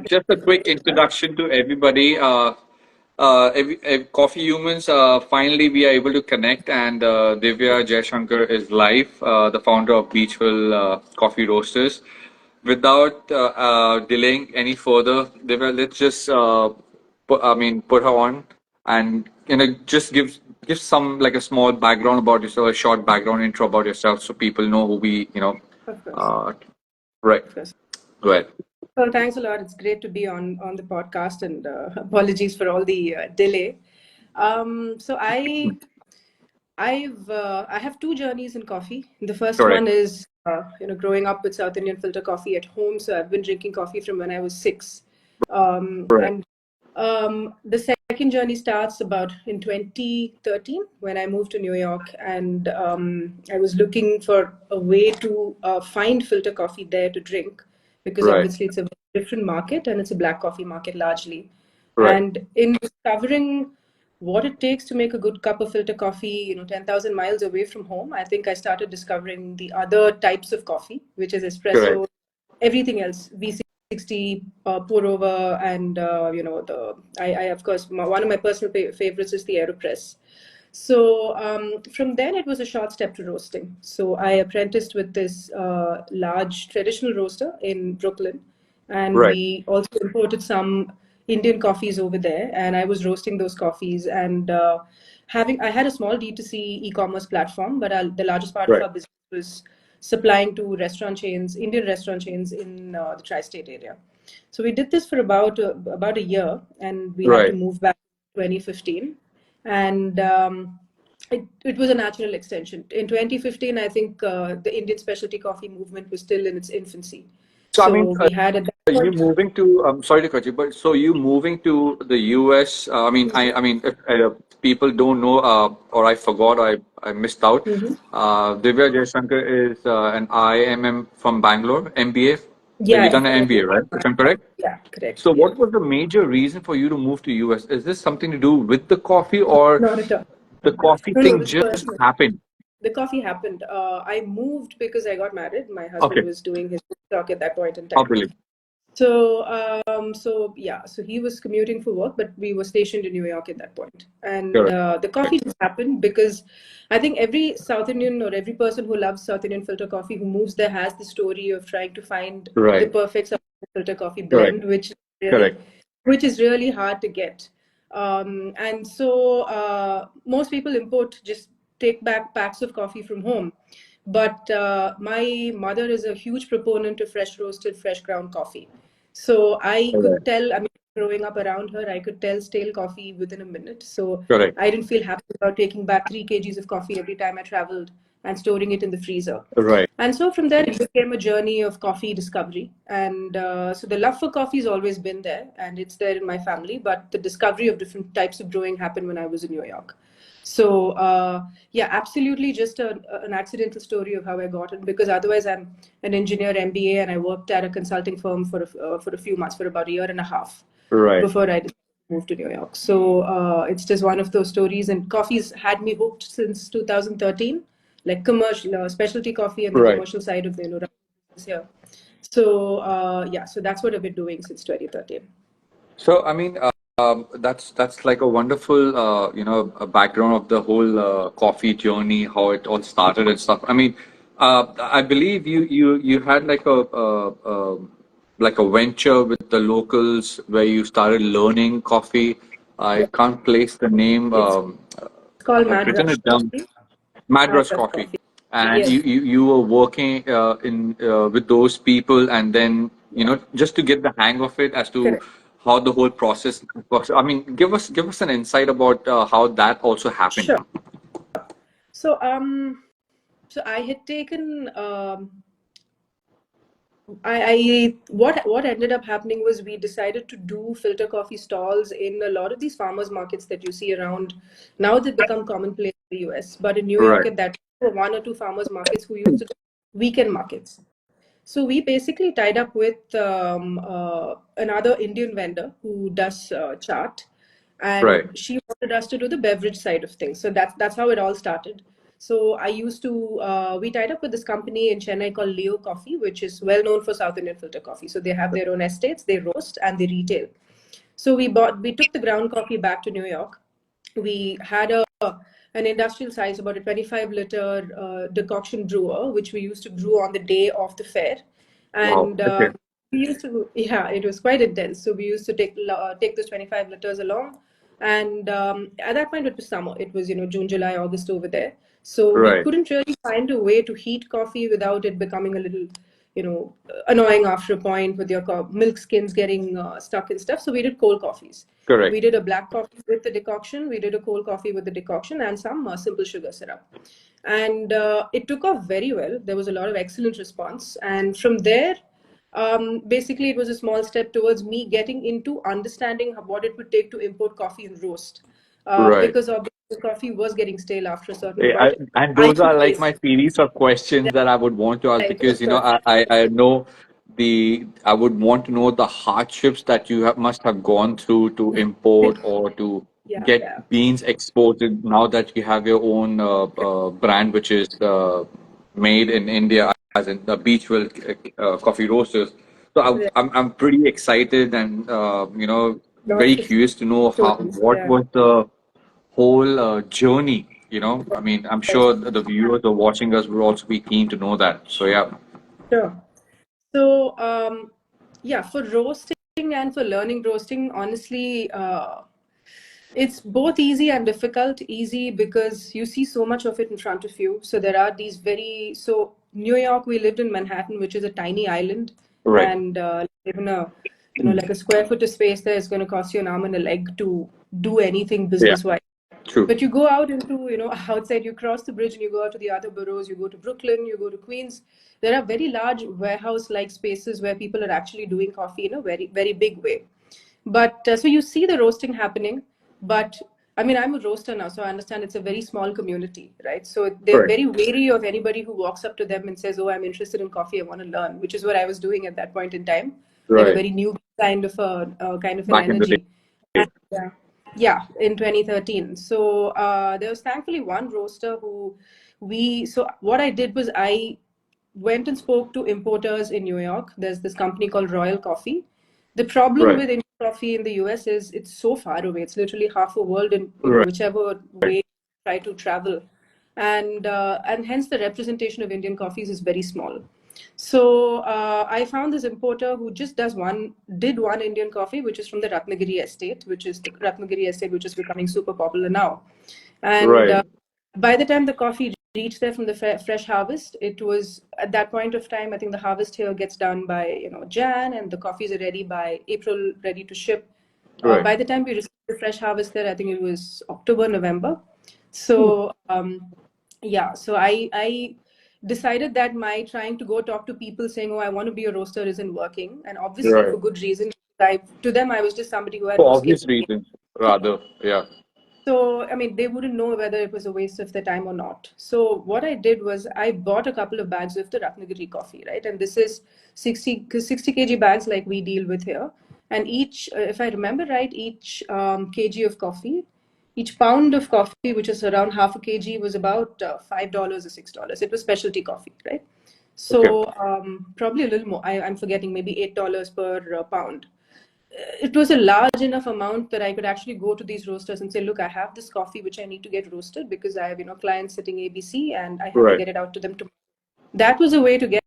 just a quick introduction to everybody. Coffee Humans, finally we are able to connect, and Divya Jaishankar is live, the founder of Beachville Coffee Roasters. Without delaying any further, Divya, let's just put her on, and just give some like a small background about yourself, a short background intro about yourself, so people know who we Of course. uh, right. Of course. Go ahead. Well, thanks a lot. It's great to be on the podcast, and apologies for all the delay. So I have two journeys in coffee. The first one Correct. is growing up with South Indian filter coffee at home. So I've been drinking coffee from when I was 6, Right. and the second journey starts about in 2013 when I moved to New York, and I was looking for a way to find filter coffee there to drink, because Right. obviously it's a different market and it's a black coffee market largely. Right. And in discovering what it takes to make a good cup of filter coffee, 10,000 miles away from home, I think I started discovering the other types of coffee, which is Correct. espresso, everything else, V60, pour over, and I of course, one of my personal favorites is the AeroPress. So from then it was a short step to roasting. So I apprenticed with this large traditional roaster in Brooklyn, and Right. we also imported some Indian coffees over there, and I was roasting those coffees, and I had a small D2C e-commerce platform, but the largest part of Right. our business was supplying to restaurant chains, Indian restaurant chains in the tri-state area. So we did this for about a year, and we had to Right. move back in 2015, and it was a natural extension. In 2015, I think the Indian specialty coffee movement was still in its infancy. So I mean, So we had at that you point. moving to sorry to cut you, but so you moving to the US. I mean, if people don't know, or I forgot, I missed out. Mhm. Divya Jaishankar is an IMM from Bangalore, MBA. Yeah, You done an exactly. MBA, right? If I'm correct. Yeah, correct. So Yeah. what was the major reason for you to move to US? Is this something to do with the coffee, or Not at all. the coffee No, no, it thing was just personal. happened? The coffee happened. I moved because I got married. My husband Okay. was doing his talk at that point in Oh, time. brilliant. So he was commuting for work, but we were stationed in New York at that point. And Correct. the coffee just happened because I think every South Indian or every person who loves South Indian filter coffee who moves there has the story of trying to find the Right. perfect South Indian filter coffee Correct. blend, which Correct. is really hard to get. And so most people import, just take back packs of coffee from home. But my mother is a huge proponent of fresh roasted, fresh ground coffee. So I could Correct. tell, I mean, growing up around her, I could tell stale coffee within a minute. So Correct. I didn't feel happy about taking back 3 kgs of coffee every time I traveled and storing it in the freezer. Right. And so from there, it became a journey of coffee discovery. And so the love for coffee has always been there, and it's there in my family. But the discovery of different types of brewing happened when I was in New York. So yeah, absolutely, just an accidental story of how I got it. Because otherwise, I'm an engineer, MBA, and I worked at a consulting firm for a few months, for about a year and a half, Right. before I moved to New York. So it's just one of those stories. And coffee's had me hooked since 2013, like commercial, specialty coffee, and the Right. commercial side of the here. So yeah, so that's what I've been doing since 2013. So, I mean, that's like a wonderful, a background of the whole coffee journey, how it all started and stuff. I mean, I believe you had like a venture with the locals where you started learning coffee. I Yeah, can't place the name. it's called I've Mad written Rush it down. Coffee. Mad Madras Rush Coffee, Coffee. and Yes. you were working in with those people, and then Yeah. just to get the hang of it as to Correct. how the whole process works. I mean, give us an insight about how that also happened. Sure. So so I had taken what ended up happening was we decided to do filter coffee stalls in a lot of these farmers markets that you see around. Now they've become commonplace in the US, but in New York Right, at that time, there were one or two farmers markets who used to do weekend markets. So we basically tied up with another Indian vendor who does chart, and right, she wanted us to do the beverage side of things. So that's how it all started. So I used to, we tied up with this company in Chennai called Leo Coffee, which is well known for South Indian filter coffee. So they have their own estates, they roast and they retail. So we took the ground coffee back to New York. We had an industrial size, about a 25-liter decoction brewer, which we used to brew on the day of the fair. Wow. And Okay. we used to, yeah, it was quite intense. So we used to take those 25 liters along. And at that point, it was summer. It was, June, July, August over there. So we Right. couldn't really find a way to heat coffee without it becoming a little, annoying after a point with your milk skins getting stuck and stuff. So we did cold coffees. We Correct. did a black coffee with the decoction. We did a cold coffee with the decoction and some simple sugar syrup. And it took off very well. There was a lot of excellent response. And from there, basically, it was a small step towards me getting into understanding what it would take to import coffee and roast. Right. Because obviously the coffee was getting stale after a certain Eh, point. and I those could are like taste my series of questions that I would want to ask right, because of course. I know I would want to know the hardships that you must have gone through to import or to Yeah, get yeah, beans exported now that you have your own brand which is made in India as in the Beachville coffee roasters. So right. I'm pretty excited and very Lots of curious to know how stories. what Yeah, was the whole journey, you know. I mean, I'm right. sure the viewers are watching us will also be keen to know that. So yeah, Sure. So, yeah, for roasting and for learning roasting, honestly, it's both easy and difficult. Easy because you see so much of it in front of you. So there are these so New York, we lived in Manhattan, which is a tiny island, right. and live in a, like a square foot of space there is going to cost you an arm and a leg to do anything Yeah, business-wise. true. But you go out into, outside, you cross the bridge and you go out to the other boroughs, you go to Brooklyn, you go to Queens. There are very large warehouse-like spaces where people are actually doing coffee in a very, very big way. But so you see the roasting happening, but I mean, I'm a roaster now, so I understand it's a very small community, right? So they're Correct. very wary of anybody who walks up to them and says, "Oh, I'm interested in coffee. I want to learn," which is what I was doing at that point in time, like a Right. very new kind of an Back in the energy. day. Yeah, yeah, in 2013. So there was thankfully one roaster who so what I did was I went and spoke to importers in New York. There's this company called Royal Coffee. The problem Right. with Indian coffee in the US is it's so far away. It's literally half a world in, Right. whichever way you try to travel. And hence the representation of Indian coffees is very small. So I found this importer who just did one Indian coffee, which is from the Ratnagiri estate, which is the Ratnagiri estate, which is becoming super popular now. And Right. by the time the coffee reached there from the fresh harvest, it was at that point of time. I think the harvest here gets done by Jan, and the coffees are ready by April, ready to ship. Right. By the time we received the fresh harvest there, I think it was October, November. So yeah, so I decided that my trying to go talk to people saying, "Oh, I want to be a roaster," isn't working, and obviously Right. for good reason. To them, I was just somebody who had For no skin. obvious reasons, rather. Yeah. So, I mean, they wouldn't know whether it was a waste of their time or not. So, what I did was I bought a couple of bags of the Ratnagiri coffee, right? And this is 60 kg bags like we deal with here. And each, if I remember right, each kg of coffee, each pound of coffee, which is around half a kg, was about $5 or $6. It was specialty coffee, right? Okay. So, probably a little more. I'm forgetting, maybe $8 per pound. It was a large enough amount that I could actually go to these roasters and say, look, I have this coffee which I need to get roasted because I have, clients sitting ABC and I have to Right. get it out to them tomorrow. That was a way to get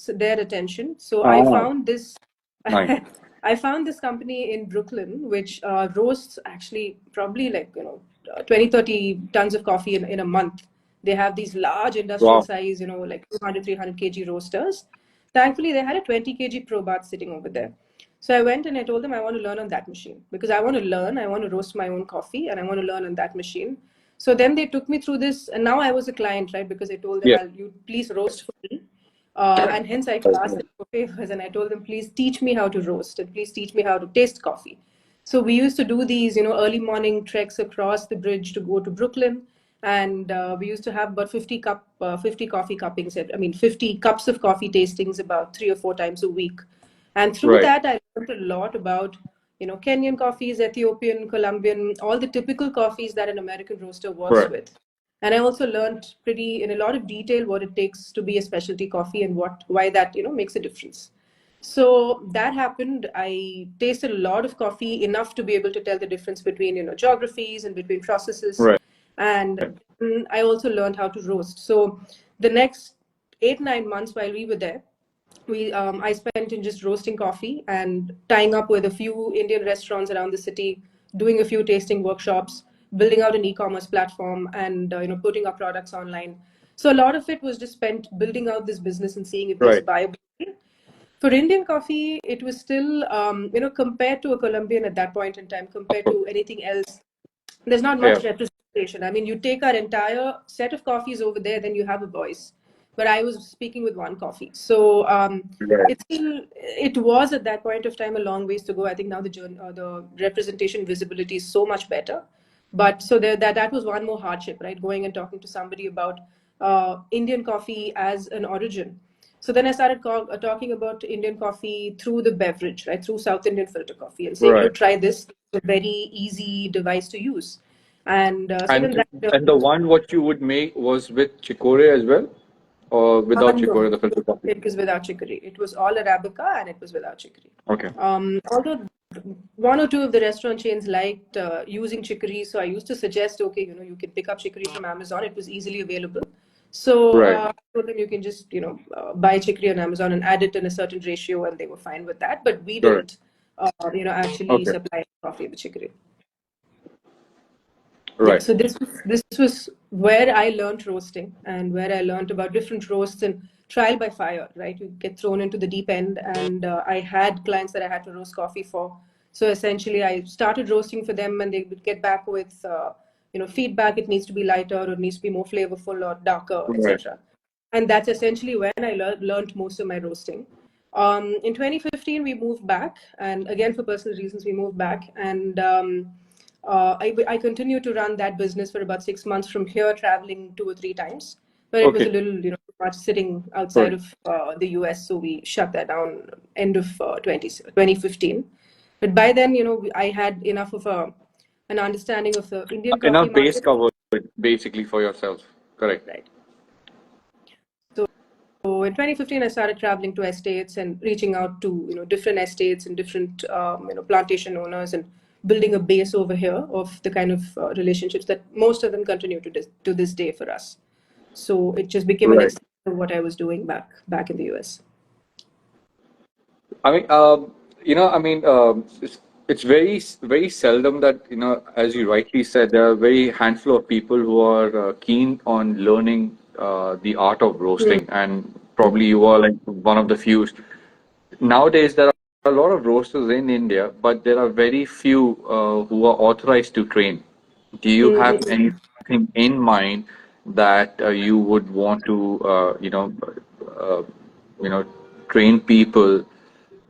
their attention. So I Ah, found this nice. I found this company in Brooklyn which roasts actually probably like 20, 30 tons of coffee in a month. They have these large industrial Wow. size, like 200, 300 kg roasters. Thankfully, they had a 20 kg Pro Bath sitting over there. So I went and I told them I want to learn on that machine because I want to learn. I want to roast my own coffee and I want to learn on that machine. So then they took me through this, and now I was a client, right? Because I told them, Yes. "I'll you please roast for me," and hence I could Right. ask them for favors, and I told them, "Please teach me how to roast and please teach me how to taste coffee." So we used to do these, early morning treks across the bridge to go to Brooklyn, and we used to have about 50 coffee cuppings. I mean, 50 cups of coffee tastings about 3 or 4 times a week. And through Right. that, I learned a lot about, Kenyan coffees, Ethiopian, Colombian, all the typical coffees that an American roaster works Right. with. And I also learned pretty in a lot of detail what it takes to be a specialty coffee and why that makes a difference. So that happened. I tasted a lot of coffee, enough to be able to tell the difference between geographies and between processes. Right. And I also learned how to roast. So the next 8-9 months while we were there, I spent in just roasting coffee and tying up with a few Indian restaurants around the city, doing a few tasting workshops, building out an e-commerce platform, and putting our products online. So a lot of it was just spent building out this business and seeing if there's Right. viability. For Indian coffee, it was still, compared to a Colombian at that point in time, Of compared course. to anything else, there's not Yeah. much representation. I mean, you take our entire set of coffees over there, then you have a voice. But I was speaking with one coffee. So Right. it was at that point of time a long ways to go. I think now the representation visibility is so much better. But so that was one more hardship, right? Going and talking to somebody about Indian coffee as an origin. So then I started talking about Indian coffee through the beverage, right? Through South Indian filter coffee and saying, Right. look, try this. It's a very easy device to use. And so then And that, and the one what you would make was with chicory as well, or without chicory, no, the filter coffee? it was without chicory. It was all Arabica and it was without chicory. Okay. Although one or two of the restaurant chains liked using chicory, so I used to suggest, okay, you can pick up chicory from Amazon. It was easily available. So Right. then you can just buy chicory on Amazon and add it in a certain ratio, and they were fine with that. But we Correct. didn't, actually Okay. supply coffee with chicory. Yeah, Right. so this was where I learned roasting and where I learned about different roasts and trial by fire, right? You get thrown into the deep end, and I had clients that I had to roast coffee for. So essentially, I started roasting for them, and they would get back with feedback. It needs to be lighter, or it needs to be more flavorful, or darker, Right. etc. And that's essentially when I learned most of my roasting. In 2015, we moved back, and again for personal reasons, we moved back, and I continued to run that business for about 6 months from here, traveling 2 or 3 times. But it was a Okay. little, too much sitting outside Right. of the US, so we shut that down end of 2015. But by then, I had enough of an understanding of the Indian coffee Enough base market. cover basically for yourself. Correct. Right. So in 2015, I started traveling to estates and reaching out to different estates and different plantation owners and building a base over here of the kind of relationships that most of them continue to this day for us. So it just became an Right. extension of what I was doing back in the US. I mean, I mean, it's very seldom that, as you rightly said, there are very handful of people who are keen on learning the art of Hmm. roasting, and probably you are like one of the few. Nowadays, there are a lot of roasters in India, but there are very few who are authorized to train. Do you have Mhm. anything in mind that you would want to, uh, you know, train people,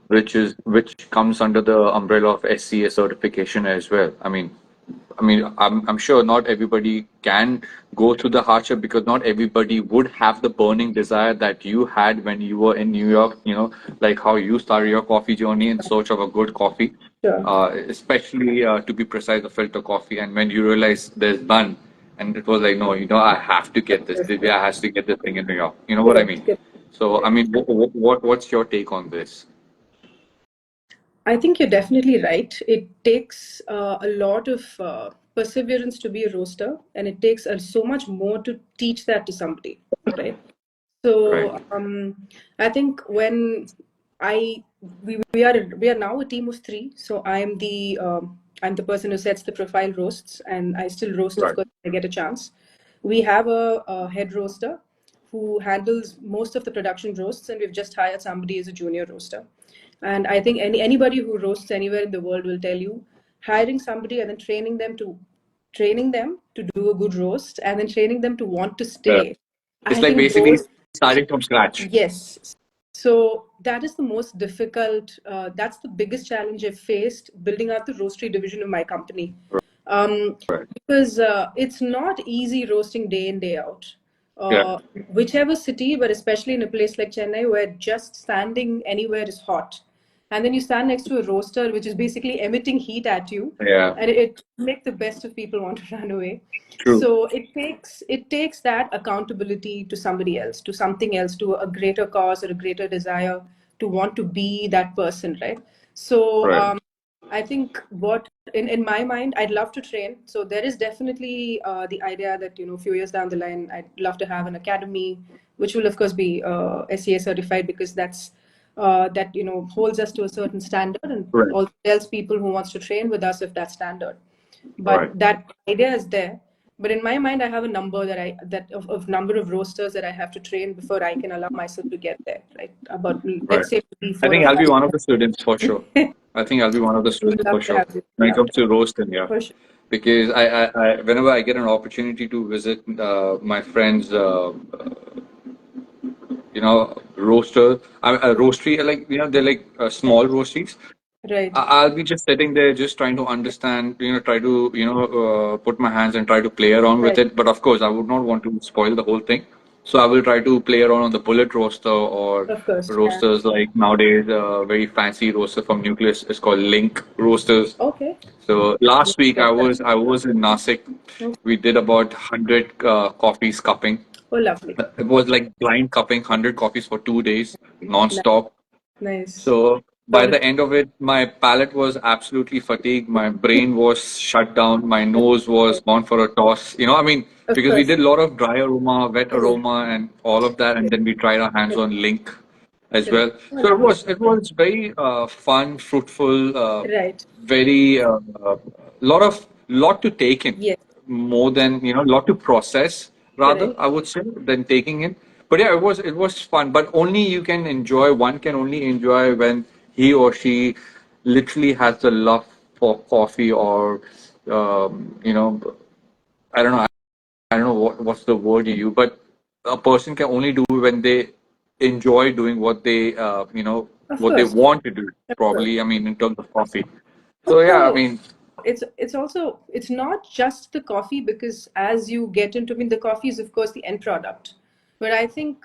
which comes under the umbrella of SCA certification as well? I'm sure not everybody can go through the hardship, because not everybody would have the burning desire that you had when you were in New York, like how you started your coffee journey in search of a good coffee, Sure. especially to be precise, a filter coffee. And when you realize there's none, and it was like, no, I have to get this. Divya has to get this thing in New York. You know what I Correct. mean? Correct. So, I mean, what's your take on this? I think you're definitely right. It takes a lot of perseverance to be a roaster, and it takes so much more to teach that to somebody, right? Right. So I think when I we are now a team of three. So I'm the person who sets the profile roasts, and I still roast, of Right. course, when I get a chance. We have a head roaster who handles most of the production roasts, and we've just hired somebody as a junior roaster. And I think anybody who roasts anywhere in the world will tell you, hiring somebody and then training them to do a good roast, and then training them to want to Yeah. stay. It's I like think basically those, starting from scratch. yes. So that is the most difficult. That's the biggest challenge I've faced building out the roastery division of my company. Right. Because it's not easy roasting day in, day out. Yeah. Whichever city, but especially in a place like Chennai where just standing anywhere is hot. and then you stand next to a roaster which is basically emitting heat at you, Yeah. and it makes the best of people want to run away. True. So it takes that accountability to somebody else, to something else, to a greater cause or a greater desire to want to be that person, right? So Right. I think what in my mind, I'd love to train. So there is definitely the idea that, a few years down the line, I'd love to have an academy, which will of course be SEA certified, because that holds us to a certain standard, and Right. also tells people who wants to train with us if that standard. But Right. that idea is there. But in my mind, I have a number of number of roasters that I have to train before I can allow myself to get there. Right? About, Right. let's say, maybe I four or think I'll be five. one of the students for sure. I think I'll be one of the Would students love for to sure have you. when it Love comes to, to roasting. Yeah. for sure. Because whenever I get an opportunity to visit my friends, roaster, roastery, like, they're like small roasteries. Right. I'll be just sitting there, just trying to understand, try to, put my hands and try to play around with Right. it. But of course, I would not want to spoil the whole thing. So I will try to play around on the bullet roaster or Of course. Yeah. roasters like nowadays, very fancy roaster from Nucleus is called Link roasters. Okay. So last week Get that. I was in Nasik. We did about 100 coffees cupping. Oh, lovely. It was like blind cupping 100 coffees for 2 days, Nice. non-stop. Nice. So by Sounds the end of it, my palate was absolutely fatigued. My brain was shut down. My nose was gone for a toss. of Because we course. did a lot of dry aroma, wet Correct. aroma, and all of that, and then we tried our hands on Link as Correct. well. Oh, So lovely. it was very fun, fruitful, Right. very lot to take in, Yes. more than lot to process rather, Correct. I would say, than taking in. But yeah, it was fun. But only you can enjoy. One can only enjoy when he or she literally has the love for coffee, or I don't know. I don't know what's the word you use, but a person can only do when they enjoy doing Of what they course. want to do. Of course. Probably, I mean, in terms of coffee. So yeah, I Also, mean, it's also, it's not just the coffee, because as you get into, I mean, the coffee is of course the end product, but I think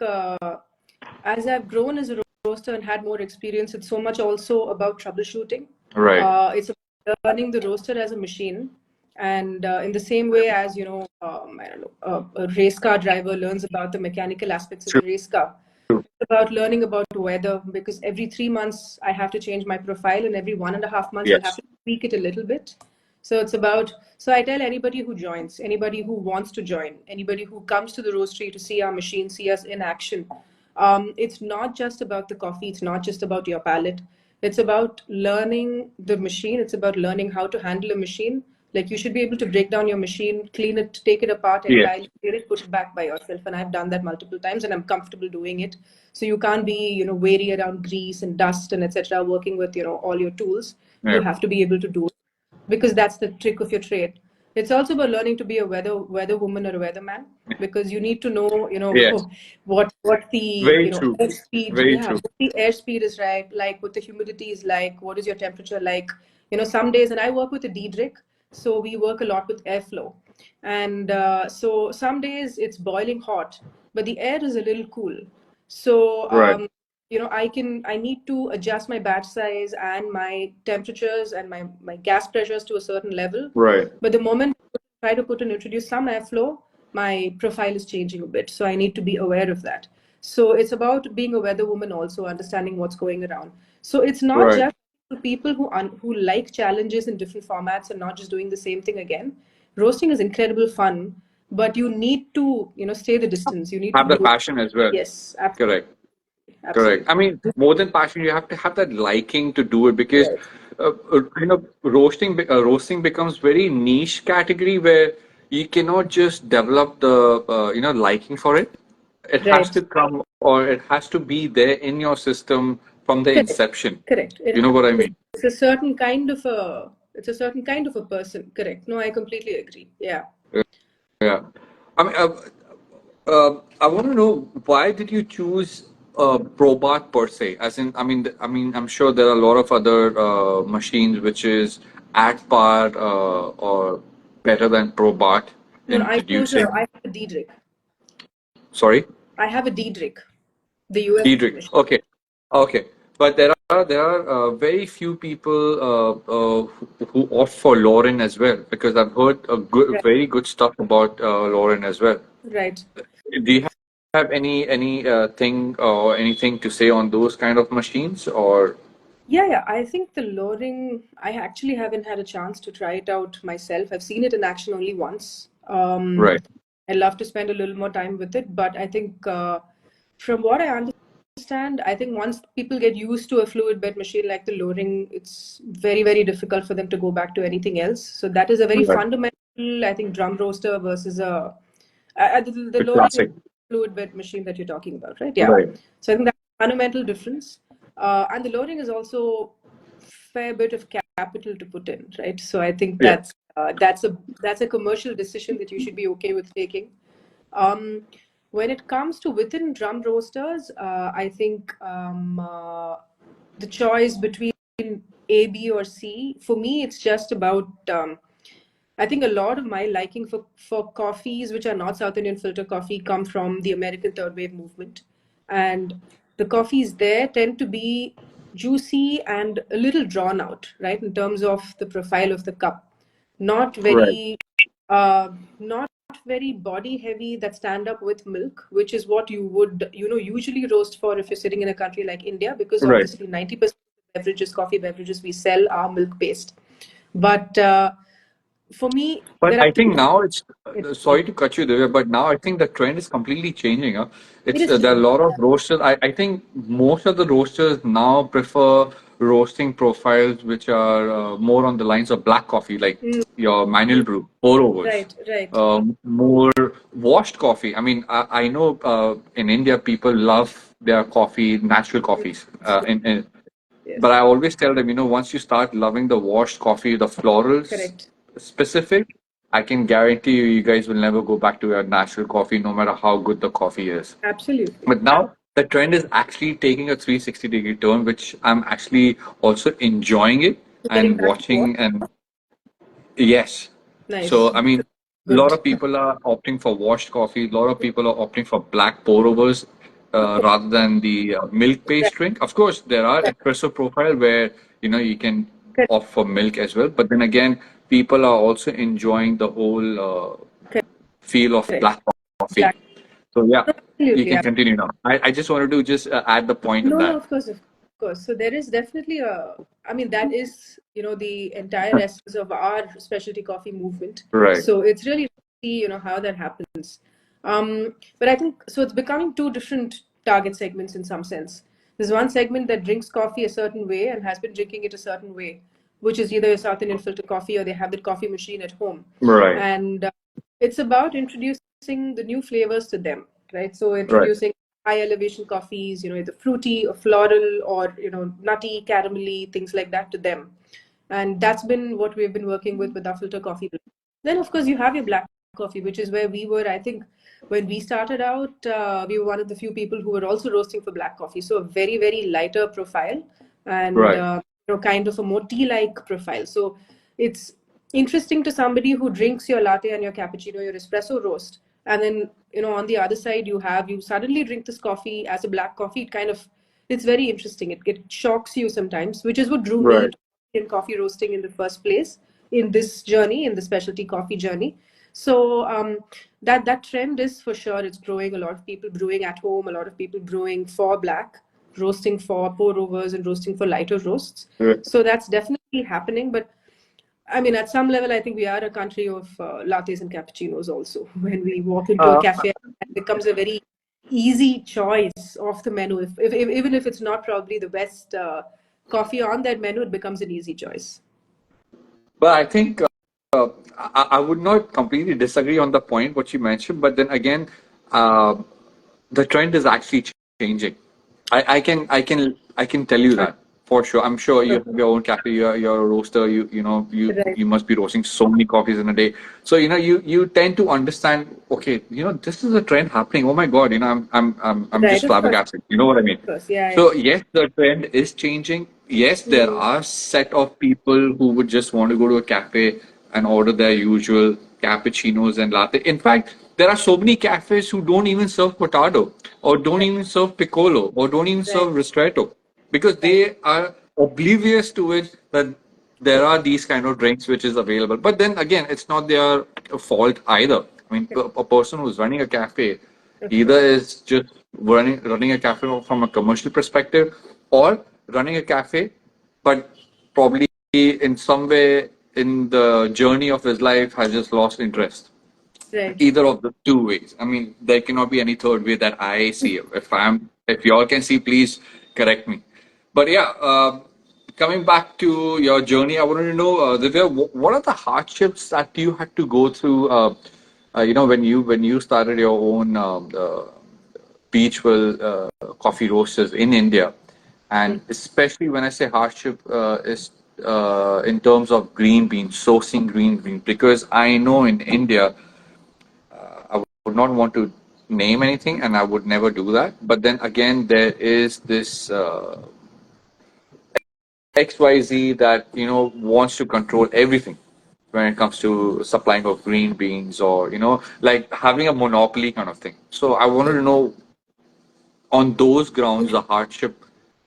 as I've grown as a roaster and had more experience, it's so much also about troubleshooting. right. It's about learning the roaster as a machine, and in the same way as, I don't know, a race car driver learns about the mechanical aspects of True. a race car. It's about learning about weather, because every 3 months I have to change my profile, and every 1.5 months I'll have Yes. to tweak it a little bit. So it's about, so I tell anybody who joins, anybody who wants to join, anybody who comes to the roastery to see our machine, see us in action. It's not just about the coffee, it's not just about your palate. It's about learning the machine, it's about learning how to handle a machine. Like, you should be able to break down your machine, clean it, take it apart Yes. entirely, clear it, put it back by yourself. And I've done that multiple times, and I'm comfortable doing it. So you can't be, wary around grease and dust and etc. Working with, all your tools. You Yeah. have to be able to do it, because that's the trick of your trade. It's also about learning to be a weather woman or a weatherman, because you need to know, Yes. what the, Very true. airspeed, Very yeah, true. what the airspeed is, right, like what the humidity is like, what is your temperature like. Some days, and I work with a Diedrich, so we work a lot with airflow, and so some days it's boiling hot, but the air is a little cool. So Right. I need to adjust my batch size and my temperatures and my gas pressures to a certain level. Right. But the moment I try to put and introduce some airflow, my profile is changing a bit. So I need to be aware of that. So it's about being a weather woman, also understanding what's going around. So it's not Right. just for people who like challenges in different formats and not just doing the same thing again. Roasting is incredible fun, but you need to, stay the distance. You need to Have the do it. passion as well. Yes, absolutely. Correct. Correct. Absolutely. I mean, more than passion, you have to have that liking to do it, because Right. roasting becomes very niche category where you cannot just develop the liking for it. It has Right. to come, or it has to be there in your system from the Correct. inception. Correct. You know what I mean? It's a certain kind of a it's a certain kind of a person. Correct. No, I completely agree. Yeah. Yeah. I mean, I want to know, why did you choose Probat per se? As in, I'm sure there are a lot of other machines which is at par or better than Probat No, no, in producing. I have a Diedrich. Sorry, I have a Diedrich, the US Diedrich. machine. Okay, okay. But there are very few people who opt for Lauren as well, because I've heard Right. very good stuff about Lauren as well. Right. Do you have any thing or anything to say on those kind of machines or Yeah, yeah. I think the luring, I actually haven't had a chance to try it out myself. I've seen it in action only once. right, I'd love to spend a little more time with it, but I think from what I understand, I think once people get used to a fluid bed machine like the luring, it's very, very difficult for them to go back to anything else. So that is a very right, fundamental, I think, drum roaster versus the the luring is classic, fluid bed machine that you're talking about, right? Yeah. right, So I think that's a fundamental difference. And the loading is also fair bit of capital to put in, right? So I think yeah, that's a commercial decision that you should be okay with taking. Um, when it comes to within drum roasters, I think the choice between A, B, or C, for me, it's just about. I think a lot of my liking for coffees which are not South Indian filter coffee come from the American third wave movement. And the coffees there tend to be juicy and a little drawn out, right, in terms of the profile of the cup. Not right, very not very body heavy that stand up with milk, which is what you would, usually roast for if you're sitting in a country like India, because right. obviously 90% of beverages, coffee beverages we sell are milk based. But for me, But there are I two think different. now it's sorry to cut you there, but now I think the trend is completely changing. Huh? It It's is there are a changing. lot of roasters. I think most of the roasters now prefer roasting profiles which are more on the lines of black coffee, like Mm, your mm, manual brew, pour overs, right, right. more washed coffee. I mean, I know in India people love their coffee, natural coffees. But Yes, I always tell them, once you start loving the washed coffee, the florals correct. specific, I can guarantee you, you guys will never go back to your natural coffee, no matter how good the coffee is. Absolutely. But now the trend is actually taking a 360-degree turn, which I'm actually also enjoying it Getting and back to what? watching. And yes, Nice. so I mean, a lot Good. of people are opting for washed coffee. A lot of people are opting for black pour overs rather than the milk-based Right. drink. Of course, there are Right. espresso profile where you can Correct. opt for milk as well. But then again, people are also enjoying the whole feel of Correct. black coffee. Black. So yeah, No, you absolutely. can continue now. I just wanted to just add the point in No, no, that. of course, of course. So there is definitely I mean, that is, the entire essence of our specialty coffee movement. Right, So it's really to see, how that happens. But I think so it's becoming two different target segments in some sense. There's one segment that drinks coffee a certain way and has been drinking it a certain way, which is either a South Indian filter coffee or they have that coffee machine at home. right, And it's about introducing the new flavors to them, right? So right, introducing high elevation coffees, either fruity or floral or nutty, caramelly, things like that to them. And that's been what we've been working with our filter coffee. Then of course you have your black coffee, which is where we were. I think when we started out, we were one of the few people who were also roasting for black coffee. So a very very lighter profile and right, kind of a more tea-like profile. So it's interesting to somebody who drinks your latte and your cappuccino, your espresso roast, and then on the other side you suddenly drink this coffee as a black coffee. It's very interesting. It shocks you sometimes, which is what drew me right. to in coffee roasting in the first place in this journey, in the specialty coffee journey. So that trend is for sure it's growing. A lot of people brewing at home, a lot of people brewing for black, roasting for pour overs and roasting for lighter roasts. Right. So that's definitely happening. But I mean, at some level, I think we are a country of lattes and cappuccinos also. When we walk into a Uh, cafe, it becomes a very easy choice off the menu. Even if it's not probably the best coffee on that menu, it becomes an easy choice. but I think I would not completely disagree on the point what you mentioned, but then again, uh, the trend is actually changing. I can tell you that for sure. I'm sure you have your own cafe, you're a roaster, Right, you must be roasting so many coffees in a day. So you tend to understand, okay, this is a trend happening. Oh my God, I'm right, just of course, flabbergasted. You know what I mean? of course, yeah, yeah. So yes, the trend is changing. Yes, there Mm, are set of people who would just want to go to a cafe and order their usual cappuccinos and latte. In fact, there are so many cafes who don't even serve potato or don't right, even serve piccolo or don't even right, serve ristretto. because Right. they are oblivious to it that there are these kind of drinks which is available. But then again, it's not their fault either. I mean, a person who's running a cafe Okay. either is just running a cafe from a commercial perspective, or running a cafe, but probably in some way in the journey of his life has just lost interest. Right. Either of the two ways. I mean, there cannot be any third way that I see. If y'all can see, please correct me. But yeah, coming back to your journey, I wanted to know, Divya, what are the hardships that you had to go through? When you started your own Beachville coffee roasters in India, and especially when I say hardship, is in terms of green beans, sourcing green beans, because I know in India I would not want to name anything, and I would never do that. But then again, there is this XYZ that wants to control everything when it comes to supplying of green beans, or like having a monopoly kind of thing. So I wanted to know on those grounds the hardship,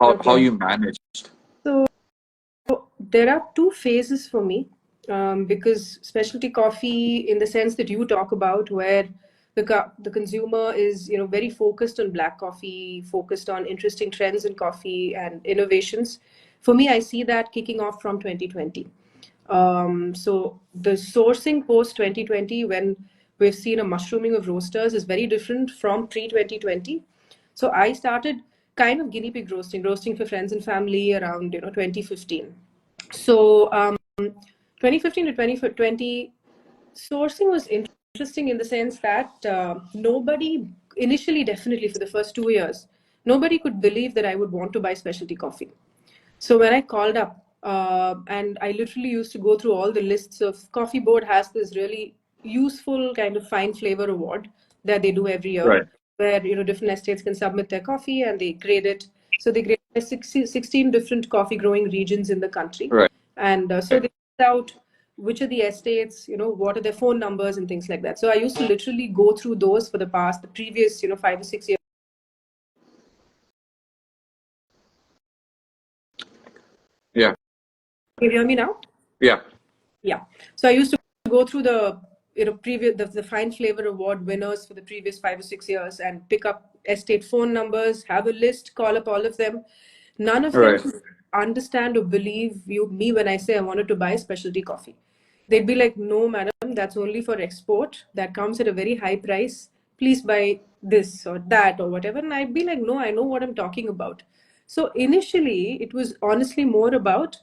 how Okay. you managed. So there are two phases for me, because specialty coffee, in the sense that you talk about, where the consumer is very focused on black coffee, focused on interesting trends in coffee and innovations. For me, I see that kicking off from 2020. So the sourcing post 2020, when we've seen a mushrooming of roasters, is very different from pre 2020. So I started kind of guinea pig roasting for friends and family around 2015. So 2015 to 2020, sourcing was interesting in the sense that nobody initially, definitely for the first 2 years, nobody could believe that I would want to buy specialty coffee. So when I called up, and I literally used to go through all the lists of Coffee Board has this really useful kind of fine flavor award that they do every year, Right, where different estates can submit their coffee and they grade it. So they grade 16 different coffee growing regions in the country, right, and so they find out which are the estates, what are their phone numbers and things like that. So I used to literally go through those for the previous 5 or 6 years. yeah, Can you hear me now? yeah, Yeah. So I used to go through the previous the fine flavor award winners for the previous 5 or 6 years and pick up estate phone numbers, have a list, call up all of them. None of them right, could understand or believe me when I say I wanted to buy specialty coffee. They'd be like, "No, madam, that's only for export. That comes at a very high price. Please buy this or that or whatever." And I'd be like, "No, I know what I'm talking about." So initially, it was honestly more about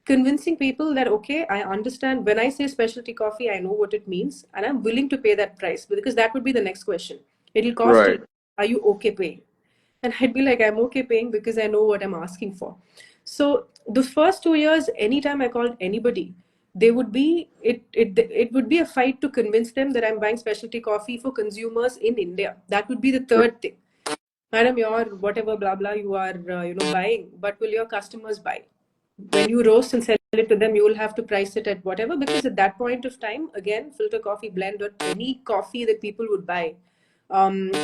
convincing people that, okay, I understand when I say specialty coffee, I know what it means and I'm willing to pay that price, because that would be the next question. It'll cost a right, lot. Are you okay paying? And I'd be like, I'm okay paying because I know what I'm asking for. So the first 2 years, anytime I called anybody, they would be it would be a fight to convince them that I'm buying specialty coffee for consumers in India. That would be the third thing. Madam, your whatever blah blah you are buying, but will your customers buy? When you roast and sell it to them, you will have to price it at whatever, because at that point of time, again, filter coffee blend or any coffee that people would buy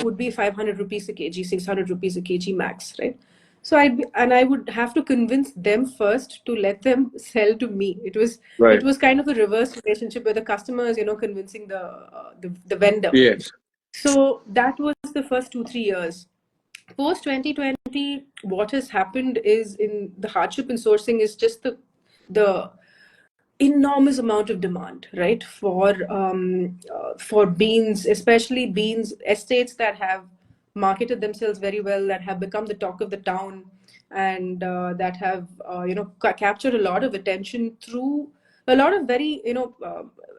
would be 500 rupees a kg, 600 rupees a kg max, right? So I would have to convince them first to let them sell to me. It right. was kind of a reverse relationship where the customer is convincing the vendor. Yes, So that was the first 2 3 years. Post 2020, what has happened is, in the hardship in sourcing, is just the enormous amount of demand, right, for beans, especially beans estates that have marketed themselves very well, that have become the talk of the town, and that have captured a lot of attention through a lot of very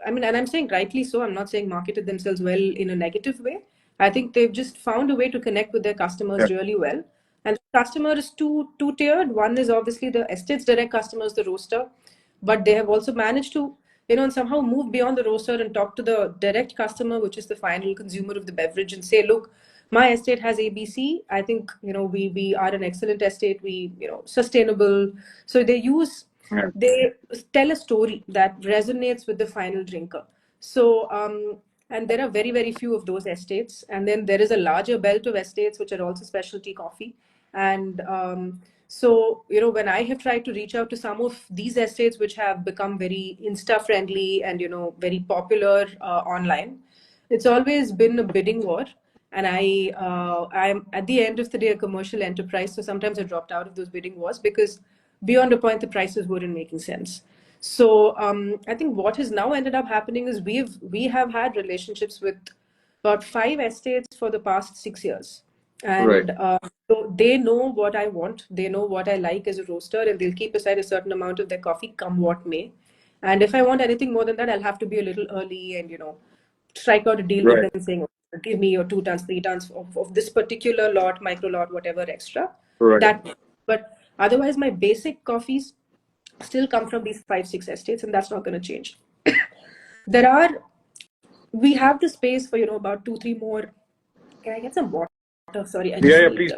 I mean, and I'm saying rightly so. I'm not saying marketed themselves well in a negative way. I think they've just found a way to connect with their yeah, customers really well. And the customer is two tiered. One is obviously the estate's direct customers, the roaster, but they have also managed to and somehow move beyond the roaster and talk to the direct customer, which is the final consumer of the beverage, and say, look, my estate has ABC. I think we are an excellent estate. We sustainable. So yeah, they tell a story that resonates with the final drinker. So and there are very very few of those estates, and then there is a larger belt of estates which are also specialty coffee. And So, when I have tried to reach out to some of these estates which have become very Insta friendly and, very popular online, it's always been a bidding war. And I'm at the end of the day a commercial enterprise. So sometimes I dropped out of those bidding wars because beyond a point, the prices weren't making sense. So I think what has now ended up happening is we have had relationships with about 5 estates for the past 6 years, Right. and so they know what I want, they know what I like as a roaster, and they'll keep aside a certain amount of their coffee, come what may. And if I want anything more than that, I'll have to be a little early and strike out a deal with Right. them saying, give me your 2 tons, 3 tons of this particular lot, micro lot, whatever extra. Right. That, but otherwise, my basic coffees still come from these 5, 6 estates, and that's not going to change. There are we have the space for about 2, 3 more. Can I get some water? Sorry, I Yeah. just Yeah. need. Please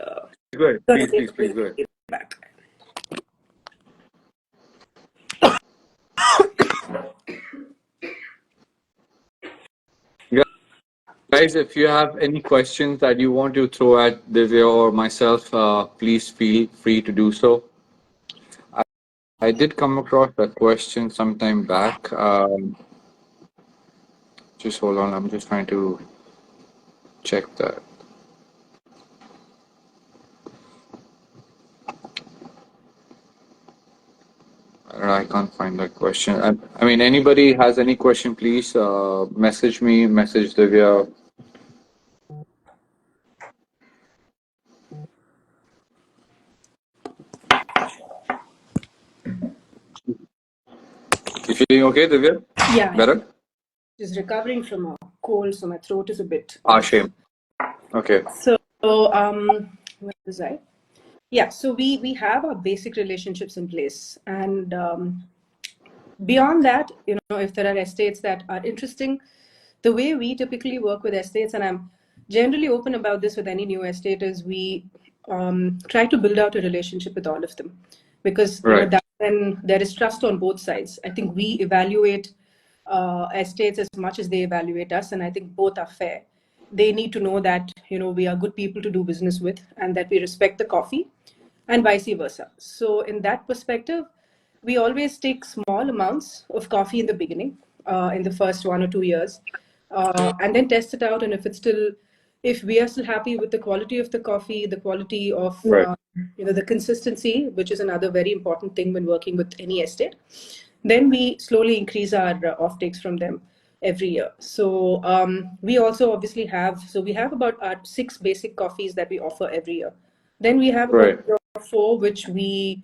go ahead. Gonna Please. take Please. a Please drink. go ahead. Back. Guys, if you have any questions that you want to throw at Divya or myself, please feel free to do so. I did come across a question sometime back. Just hold on, I'm just trying to check that. I can't find that question. I mean, anybody has any question, please message me, message Divya. You feeling okay, Divya? Yeah, I am Better? just recovering from a cold, so my throat is a bit Ah, off. shame. Okay. So, where was I? Yeah, so we have our basic relationships in place, and beyond that, if there are estates that are interesting, the way we typically work with estates, and I'm generally open about this with any new estate, is we try to build out a relationship with all of them, because Right. that when there is trust on both sides. I think we evaluate estates as much as they evaluate us, and I think both are fair. They need to know that we are good people to do business with, and that we respect the coffee, and vice versa. So in that perspective, we always take small amounts of coffee in the beginning, in the first 1 or 2 years, and then test it out. And if we are still happy with the quality of the coffee, the quality of Right. the consistency, which is another very important thing when working with any estate, then we slowly increase our offtakes from them every year. So we also obviously we have about our 6 basic coffees that we offer every year. Then we have about Right. 4 which the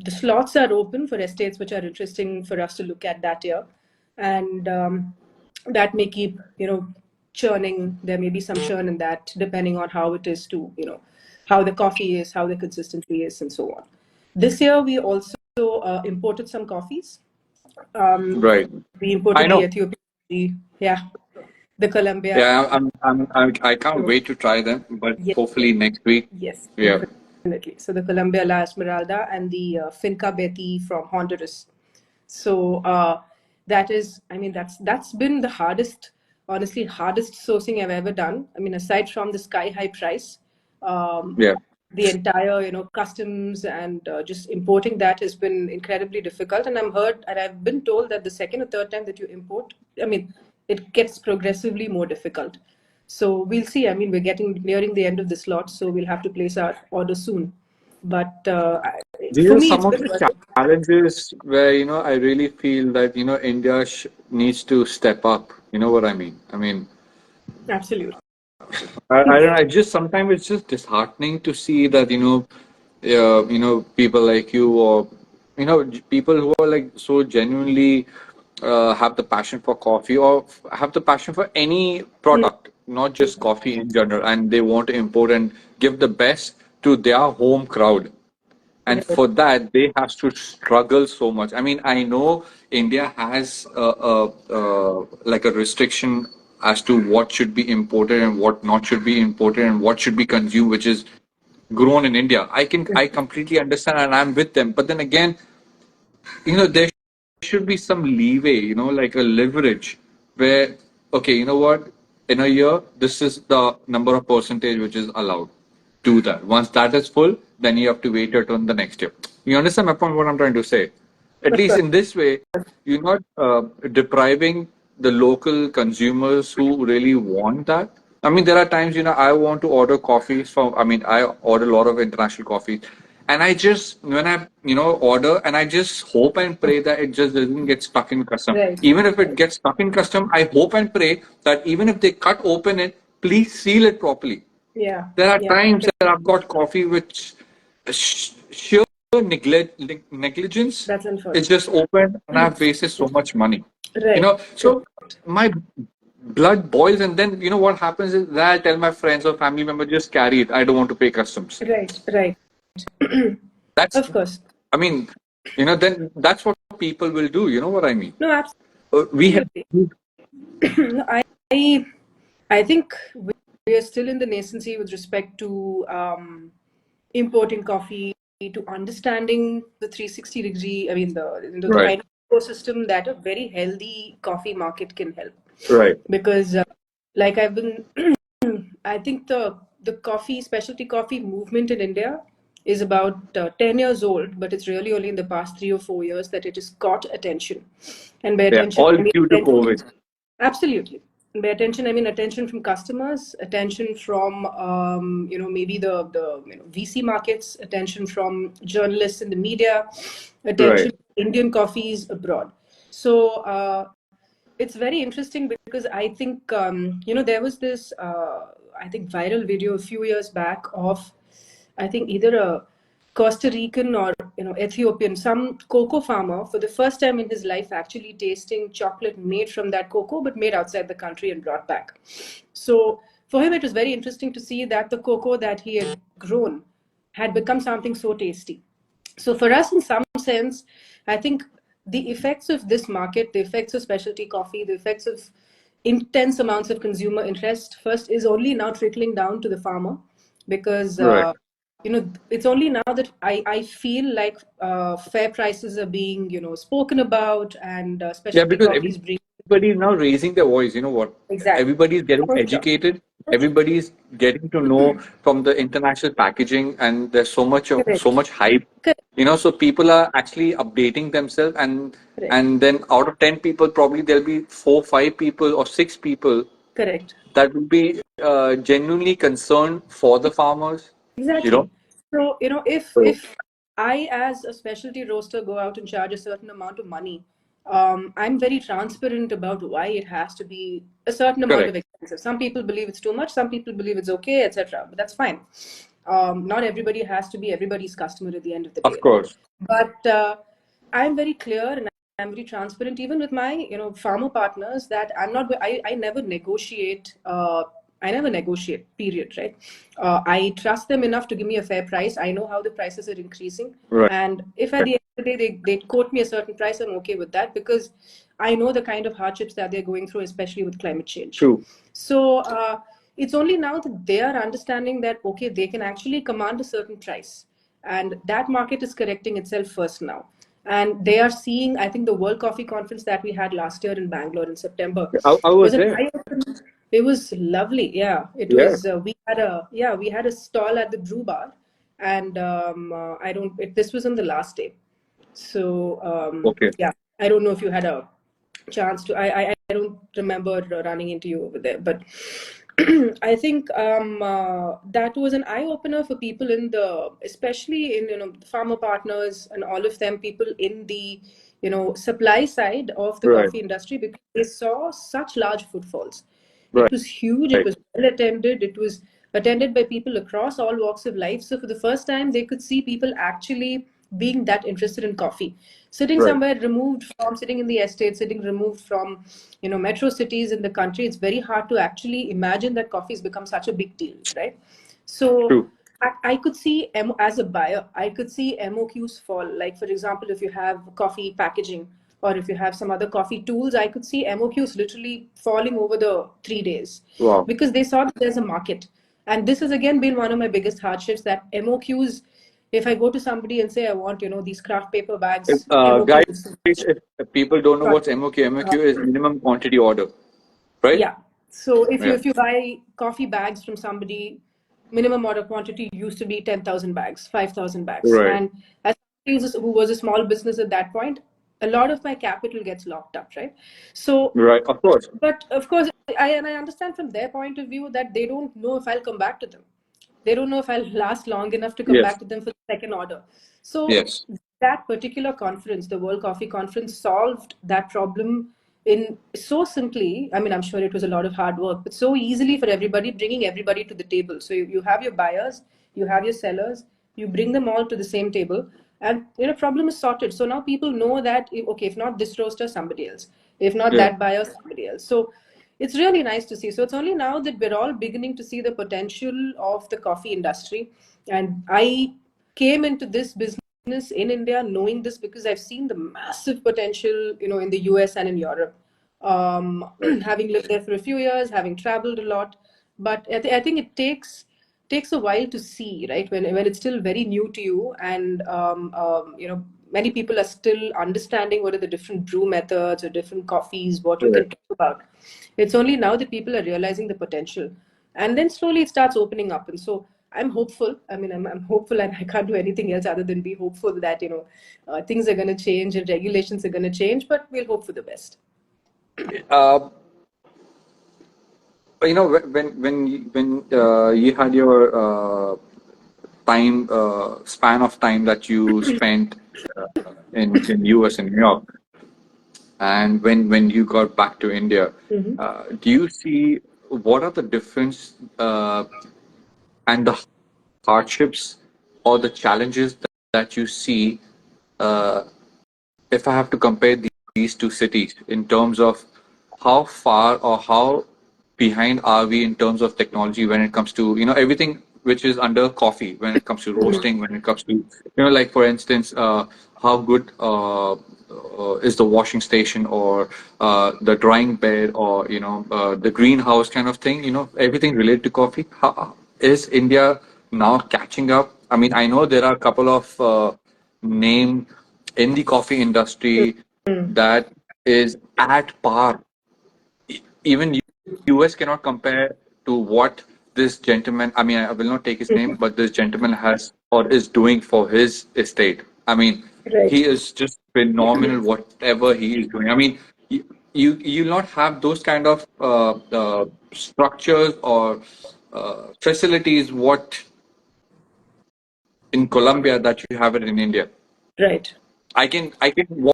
slots are open for estates which are interesting for us to look at that year, and that may keep churning. There may be some churn in that depending on how it is to how the coffee is, how the consistency is, and so on. This year we also imported some coffees. Um, Right. we I imported the know. Ethiopian, the Colombia. Yeah, I can't So wait to try them, but yes, hopefully next week. yes, Yeah. definitely. So the Colombia La Esmeralda and the Finca Betty from Honduras. So that is, I mean, that's been the hardest, honestly, hardest sourcing I've ever done. I mean, aside from the sky high price, um, Yeah. the entire customs and just importing that has been incredibly difficult. And I've been told that the second or third time that you import, I mean, it gets progressively more difficult. So we'll see. I mean, we're getting nearing the end of the slot, so we'll have to place our order soon. But These for are me, some it's of been the challenges where, I really feel that, India needs to step up. You know what I mean? I mean, absolutely. I don't know. I just sometimes it's just disheartening to see that people like you or people who are like so genuinely have the passion for coffee or have the passion for any product, not just coffee in general, and they want to import and give the best to their home crowd. And Right. for that, they have to struggle so much. I mean, I know India has like a restriction as to what should be imported and what not should be imported and what should be consumed, which is grown in India. I completely understand and I'm with them. But then again, there should be some leeway, like a leverage where, okay, you know what, in a year, this is the number of percentage which is allowed. Do that. Once that is full, then you have to wait it on the next year. You understand my point? What I'm trying to say? At Of least course. in this way, you're not depriving the local consumers who really want that. I mean, there are times, I want to order coffees from, I mean, I order a lot of international coffees. And I just, when I, order, and I just hope and pray that it just doesn't get stuck in custom. Right. Even if it Right. gets stuck in custom, I hope and pray that even if they cut open it, please seal it properly. Yeah. There are Yeah. times that I've got coffee which sheer negligence. That's It's unfortunate. just open and I've wasted so much money. Right. So my blood boils, and then what happens is that I tell my friends or family member, just carry it. I don't want to pay customs. Right. Right. That's, Of course. I mean, then that's what people will do. You know what I mean? No, We have. absolutely. No, I think we are still in the nascency with respect to importing coffee, to understanding the 360-degree, I mean, the Right. kind of ecosystem that a very healthy coffee market can help. Right. Because, like I've been, I think the coffee, specialty coffee movement in India is about 10 years old, but it's really only in the past 3 or 4 years that it has caught attention. And by Yeah. attention, All I mean due to COVID. absolutely. And by attention, I mean attention from customers, attention from maybe the VC markets, attention from journalists in the media, attention Right. from Indian coffees abroad. So it's very interesting because I think there was this I think viral video a few years back of I think either a Costa Rican or Ethiopian, some cocoa farmer for the first time in his life actually tasting chocolate made from that cocoa but made outside the country and brought back. So for him it was very interesting to see that the cocoa that he had grown had become something so tasty. So for us, in some sense, I think the effects of this market, the effects of specialty coffee, the effects of intense amounts of consumer interest, first is only now trickling down to the farmer, because Right. it's only now that I feel like fair prices are being spoken about, and Yeah, specialty because coffees bring everybody is now raising their voice. You know what? exactly Everybody is getting for sure. educated. Everybody is getting to know from the international packaging, and there's so Correct. much hype. Correct. So people are actually updating themselves, and Correct. then out of 10 people, probably there'll be 4, 5 people, or 6 people Correct. that will be genuinely concerned for the farmers. You know. Exactly. So, if I, as a specialty roaster, go out and charge a certain amount of money, I'm very transparent about why it has to be a certain amount of Correct. expensive. Some people believe it's too much, some people believe it's okay, etc. But that's fine. Not everybody has to be everybody's customer at the end of the Of day. course. But I'm very clear and I'm very transparent, even with my farmer partners, that I never negotiate. I never negotiate. Period. Right. I trust them enough to give me a fair price. I know how the prices are increasing, Right. and if at the end of the day they quote me a certain price, I'm okay with that, because I know the kind of hardships that they're going through, especially with climate change. True. So it's only now that they are understanding that okay, they can actually command a certain price, and that market is correcting itself first now. And they are seeing, I think, the World Coffee Conference that we had last year in Bangalore in September I was was an there. eye-opener. It was lovely. Yeah, it Yeah. was. We had a stall at the Brew Bar, and I don't. This was on the last day, so Okay. yeah. I don't know if you had a chance to. I don't remember running into you over there, but I think that was an eye opener for people especially in farmer partners and all of them, people in the supply side of the Right. coffee industry, because they saw such large footfalls. Right. It was huge. It was well attended. It was attended by people across all walks of life. So for the first time, they could see people actually being that interested in coffee, sitting Right. somewhere removed from, sitting in the estate, sitting removed from metro cities in the country. It's very hard to actually imagine that coffee has become such a big deal, right? So True. I could see, as a buyer, I could see MOQs fall. Like, for example, if you have coffee packaging or if you have some other coffee tools, I could see MOQs literally falling over the 3 days, Wow. because they saw that there's a market. And this has again been one of my biggest hardships, that MOQs, if I go to somebody and say, I want, these craft paper bags, Guys, MOQs. if people don't know what's MOQ, MOQ is minimum quantity order, right? Yeah. So if you Yeah. if you buy coffee bags from somebody, minimum order quantity used to be 10,000 bags, 5,000 bags. Right. And as who was a small business at that point, a lot of my capital gets locked up, right? So, Right. Of course. but of course, I understand from their point of view that they don't know if I'll come back to them. They don't know if I'll last long enough to come Yes. back to them for the second order. So Yes. that particular conference, the World Coffee Conference, solved that problem in so simply. I mean, I'm sure it was a lot of hard work, but so easily for everybody, bringing everybody to the table. So you have your buyers, you have your sellers, you bring them all to the same table, and problem is sorted. So now people know that okay, if not this roaster, somebody else. If not Yeah. that buyer, somebody else. So it's really nice to see. So it's only now that we're all beginning to see the potential of the coffee industry. And I came into this business in India knowing this because I've seen the massive potential, in the US and in Europe. Having lived there for a few years, having traveled a lot, but I think it takes a while to see, right? When it's still very new to you, and many people are still understanding what are the different brew methods or different coffees, what you can Right. talk about. It's only now that people are realizing the potential, and then slowly it starts opening up. And so I'm hopeful. I mean, I'm hopeful, and I can't do anything else other than be hopeful that things are going to change and regulations are going to change. But we'll hope for the best. Uh, when you had your time span of time that you spent in US and New York, and when you got back to India, Hmm. do you see what are the difference and the hardships or the challenges that you see uh, if I have to compare these two cities in terms of how far or how behind are we in terms of technology when it comes to everything which is under coffee, when it comes to roasting, when it comes to like for instance how good is the washing station or the drying bed or the greenhouse kind of thing, everything related to coffee. How is India now catching up? I mean, I know there are a couple of name in the coffee industry that is at par. Even US cannot compare to what this gentleman, I mean, I will not take his name, but this gentleman has or is doing for his estate. I mean, he Right. is just phenomenal, whatever he is doing. I mean, you'll not have those kind of structures or facilities what in Colombia that you have it in India. Right. I can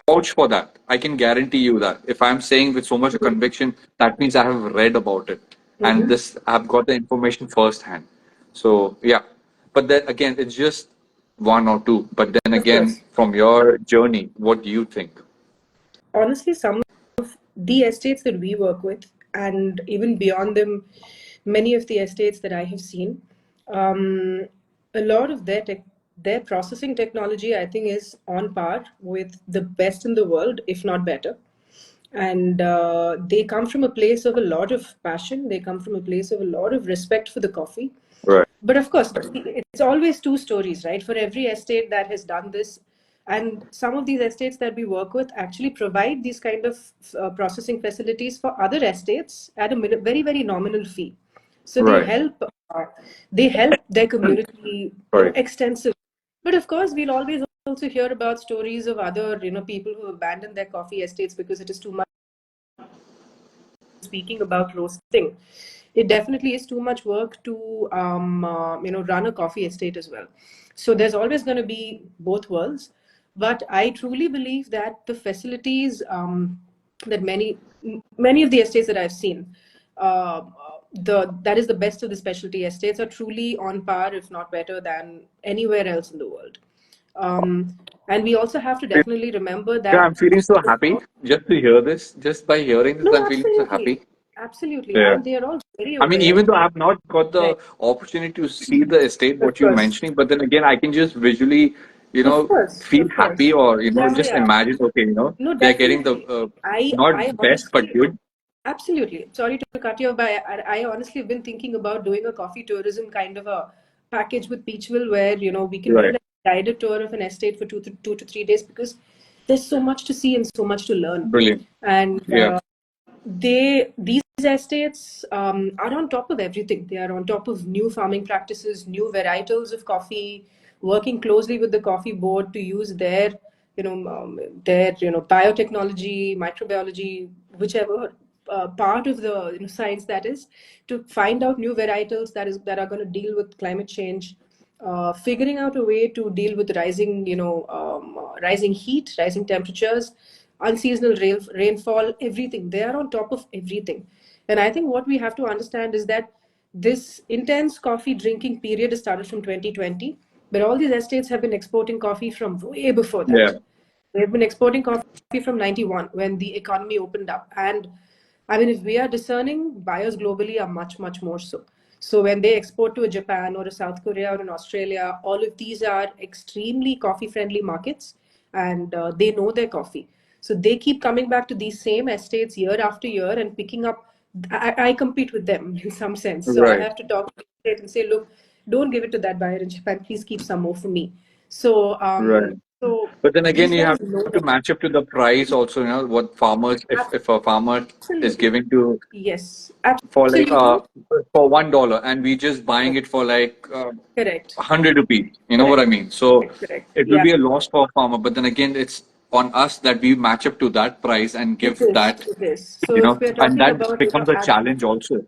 vouch for that. I can guarantee you that. If I'm saying with so much conviction, that means I have read about it. And Mm-hmm. this I've got the information firsthand. So yeah. But then again, it's just one or two. But then Of again, course. from your journey, what do you think? Honestly, some of the estates that we work with, and even beyond them, many of the estates that I have seen, um, a lot of their processing technology, I think, is on par with the best in the world, if not better. And they come from a place of a lot of passion. They come from a place of a lot of respect for the coffee. Right. But of course, it's always two stories, right? For every estate that has done this, and some of these estates that we work with actually provide these kind of processing facilities for other estates at a very, very nominal fee. So Right. they help their community, Sorry. extensively. But of course, we'll always also hear about stories of other, people who abandon their coffee estates because it is too much. Speaking about roasting, it definitely is too much work to run a coffee estate as well. So there's always going to be both worlds, but I truly believe that the facilities that many of the estates that I've seen, the that is the best of the specialty estates are truly on par, if not better, than anywhere else in the world. And we also have to definitely remember Yeah, that. I'm feeling so happy just to hear this. Just by hearing this, No, I'm feeling so absolutely. happy. Absolutely. Yeah. And they are all very I mean, aware. even though I have not got Right. the opportunity to see the estate, Of what you're course. mentioning, but then again, I can just visually, Of course. feel Of happy course. or, Yeah, just yeah. imagine, okay, No, they're getting the definitely. I not best, but honestly, good. absolutely. Sorry to cut you off, but I honestly have been thinking about doing a coffee tourism kind of a package with Beachville where, we can do Right. like a guided tour of an estate for 2 to 3 days because there's so much to see and so much to learn. Brilliant. And Yeah. these estates are on top of everything. They are on top of new farming practices, new varietals of coffee, working closely with the coffee board to use their biotechnology, microbiology, whichever part of the science that is, to find out new varietals that are going to deal with climate change, figuring out a way to deal with rising heat, rising temperatures, unseasonal rainfall, everything. They are on top of everything. And I think what we have to understand is that this intense coffee drinking period started from 2020, but all these estates have been exporting coffee from way before Yeah. that. They've been exporting coffee from 91 when the economy opened up. And I mean, if we are discerning, buyers globally are much, much more so. So when they export to a Japan or a South Korea or an Australia, all of these are extremely coffee friendly markets, and they know their coffee. So they keep coming back to these same estates year after year and picking up. I compete with them in some sense. So I Right. have to talk to the estate and say, look, don't give it to that buyer in Japan. Please keep some more for me. So, Right. But then again, these you guys have know to their match up to the price also, what farmers, if a farmer is absolutely. giving to Yes, for like absolutely. for $1 and we just buying it for like Correct. 100 rupees, you know what Correct. I mean? So Correct. Correct. it will Yeah, be a loss for a farmer, but then again, it's on us that we match up to that price and it give is. that, It is. So if we're and talking that about, becomes a challenge also.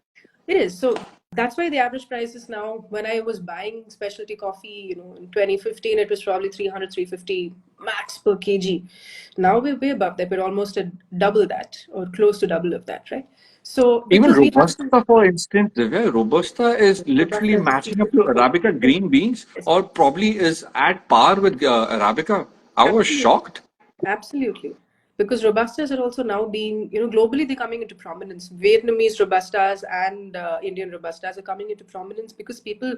it is. So that's why the average price is now, when I was buying specialty coffee, in 2015, it was probably 300, 350 max per kg. Now we're way above that. We're almost at double that or close to double of that, right? So Even because we have to, Robusta, for instance, Divya, Robusta is literally Robusta is matching up to 350, Arabica green beans, or probably is at par with Arabica. I was absolutely. shocked. Absolutely. Because Robustas are also now being, globally they're coming into prominence. Vietnamese Robustas and Indian Robustas are coming into prominence because people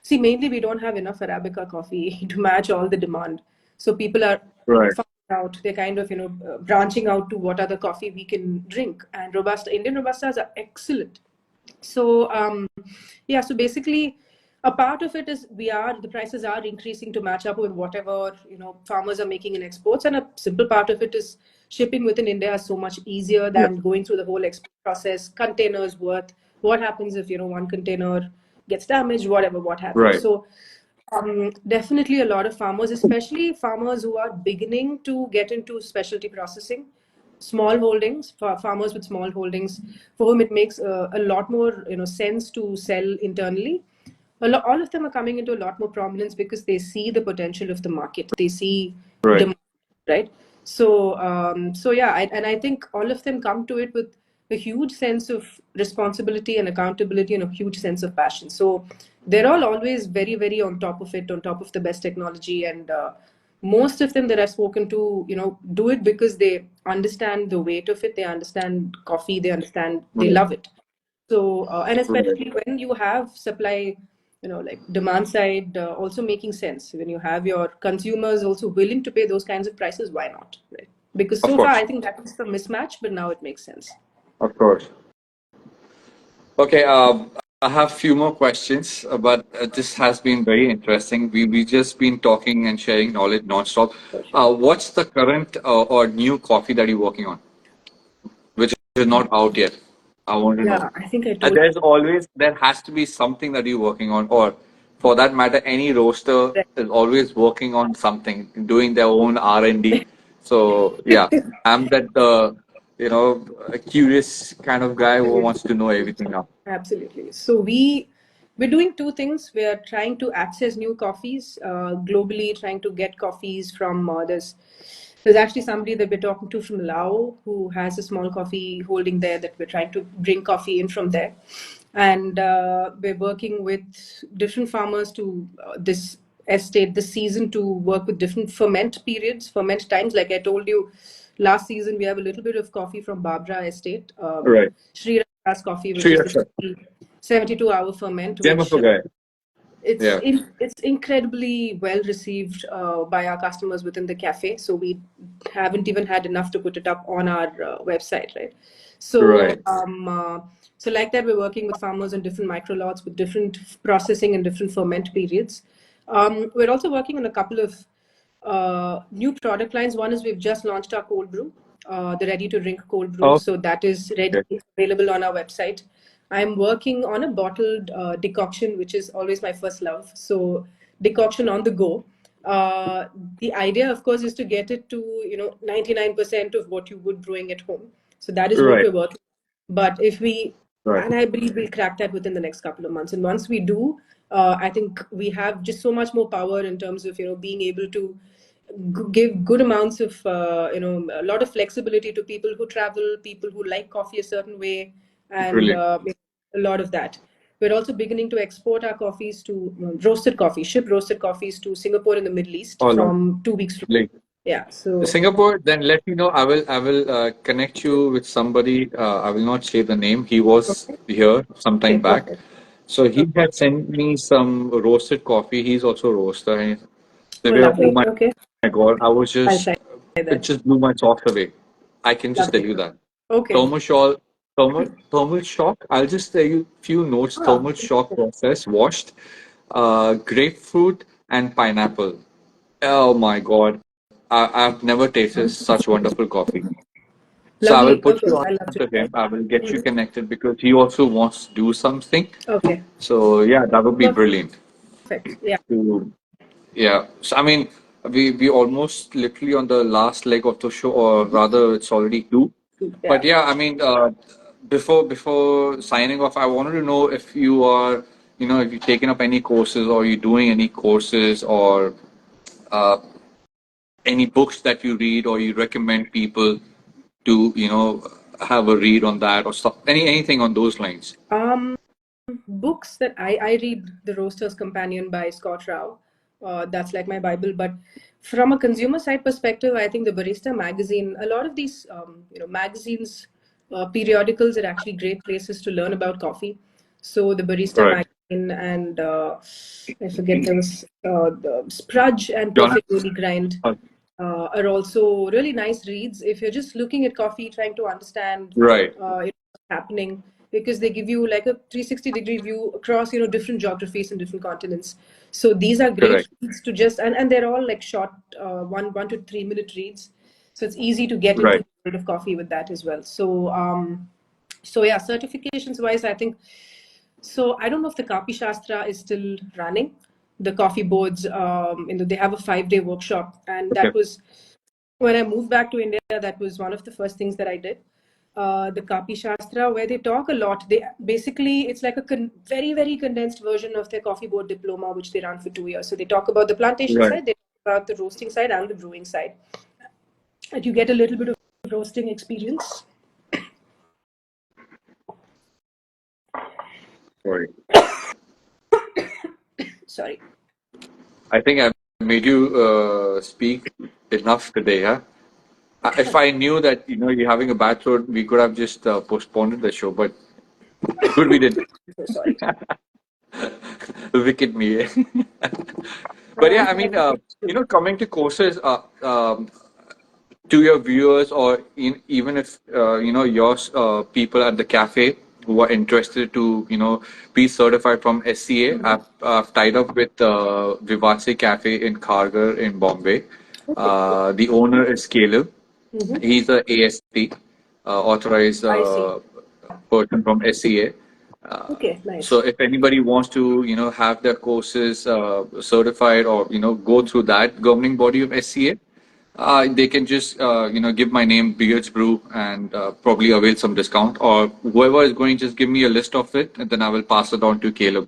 see, mainly we don't have enough Arabica coffee to match all the demand. So people are Right. finding out, they're kind of, branching out to what other coffee we can drink. And Indian Robustas are excellent. So yeah, so basically a part of it is the prices are increasing to match up with whatever farmers are making in exports, and a simple part of it is shipping within India is so much easier Yeah. than going through the whole export process. Containers worth, what happens if one container gets damaged, whatever, what have you. Right. So definitely a lot of farmers, especially farmers who are beginning to get into specialty processing, small holdings, for farmers with small holdings, for whom it makes a lot more sense to sell internally. All of them are coming into a lot more prominence because they see the potential of the market. They see Right. demand, right? So, so yeah, and I think all of them come to it with a huge sense of responsibility and accountability and a huge sense of passion. So they're all always very, very on top of it, on top of the best technology. And most of them that I've spoken to, do it because they understand the weight of it. They understand coffee. They understand, they Right. love it. So, and Right. especially when you have supply, like demand side also making sense. When you have your consumers also willing to pay those kinds of prices, why not? Right? Because Of so far, course. I think that was the mismatch, but now it makes sense. Of course. Okay. I have few more questions, but this has been very interesting. We just been talking and sharing knowledge nonstop. For sure. What's the current or new coffee that you're working on, which is not out yet? I want to know. Yeah, I think I told There has to be something that you're working on, or for that matter, any roaster you. is always working on something, doing their own R&D. So yeah, I'm that a curious kind of guy who Absolutely. wants to know everything now. Absolutely. So we're doing two things. We are trying to access new coffees globally, trying to get coffees from there's actually somebody that we're talking to from Laos who has a small coffee holding there that we're trying to bring coffee in from there, and we're working with different farmers to this estate this season to work with different ferment periods, ferment times. Like I told you, last season we have a little bit of coffee from Barbara Estate. Right. Sri Lanka's coffee, which Sure, is yeah, the sure. 72-hour ferment, Gem which of a guy. Yeah. it's incredibly well received by our customers within the cafe. So we haven't even had enough to put it up on our website, right? So Right. so like that, we're working with farmers on different micro lots with different processing and different ferment periods. We're also working on a couple of new product lines. One is we've just launched our cold brew. the ready-to-drink cold brew. Oh, So that is ready, okay. available on our website. I'm working on a bottled decoction, which is always my first love. So decoction on the go. Uh, the idea, of course, is to get it to 99% of what you would brewing at home. So that is what Right, we're working. But if we, right. and I believe we'll crack that within the next couple of months. And once we do, I think we have just so much more power in terms of being able to give good amounts of a lot of flexibility to people who travel, people who like coffee a certain way, and Brilliant. a lot of that. We're also beginning to export our coffees to roasted coffee, ship roasted coffees to Singapore in the Middle East Oh, from 2 weeks from now. lovely. Yeah, so Singapore, then let me know. I will connect you with somebody. I will not say the name. He was okay, here some okay, time back. perfect. So he had sent me some roasted coffee. He's also a roaster. And Oh, Divya, oh lovely. my Okay, God, I was I'll just, try it that. just blew my socks away. I can just tell Lovely. you that. Okay. Thermal shock, thermal shock. I'll just tell you few notes. Ah, Thermal shock process, washed, grapefruit and pineapple. Oh my God. I've never tasted such wonderful coffee. So I will lovely. put Okay, you on I love to to try. him. I will get you Mhm. connected because he also wants to do something. Okay, So yeah, that would be brilliant. perfect. Yeah. To, yeah. So I mean, we almost literally on the last leg of the show, or rather, it's already two. But Yeah. yeah, I mean, before signing off, I wanted to know if you are, if you've taken up any courses or you're doing any courses or uh, any books that you read or you recommend people to have a read on that or stuff anything on those lines. Um, Books that I read, The Roaster's Companion by Scott Rao. That's like my Bible. But from a consumer side perspective, I think the Barista magazine, a lot of these magazines, periodicals are actually great places to learn about coffee. So the Barista Right. magazine and I forget there was the Sprudge and John. Perfect Daily Grind are also really nice reads if you're just looking at coffee, trying to understand Right. what's happening, because they give you like a 360-degree view across different geographies and different continents. So these are great Correct. reads to just and they're all like short 1 to 3 minute reads. So it's easy to get into Right. the world of coffee with that as well. So yeah, certifications wise, I think so. I don't know if the Kapi Shastra is still running. The coffee boards, they have a 5-day workshop, and Okay. that was when I moved back to India. That was one of the first things that I did. The Kapi Shastra, where they talk a lot. They basically it's like a very very condensed version of their coffee board diploma, which they run for 2 years. So they talk about the plantation Right. side, they talk about the roasting side, and the brewing side, and you get a little bit of roasting experience. Sorry. Sorry. I think I made you speak enough today, huh? If I knew that you're having a bad throat, we could have just postponed the show. But good, we didn't. So sorry. Wicked me. But yeah, I mean, That's coming to courses, to your viewers, or even if your people at the cafe who are interested to be certified from SCA. I've tied up with Vivace Cafe in Kharghar in Bombay. okay. The owner is Caleb. Mm-hmm. He's a ASP, authorized I see. person from SCA. Okay, So nice. if anybody wants to, have their courses certified or, go through that governing body of SCA, they can just, give my name, Beards Brew, and probably avail some discount. Or whoever is going, just give me a list of it, and then I will pass it on to Caleb.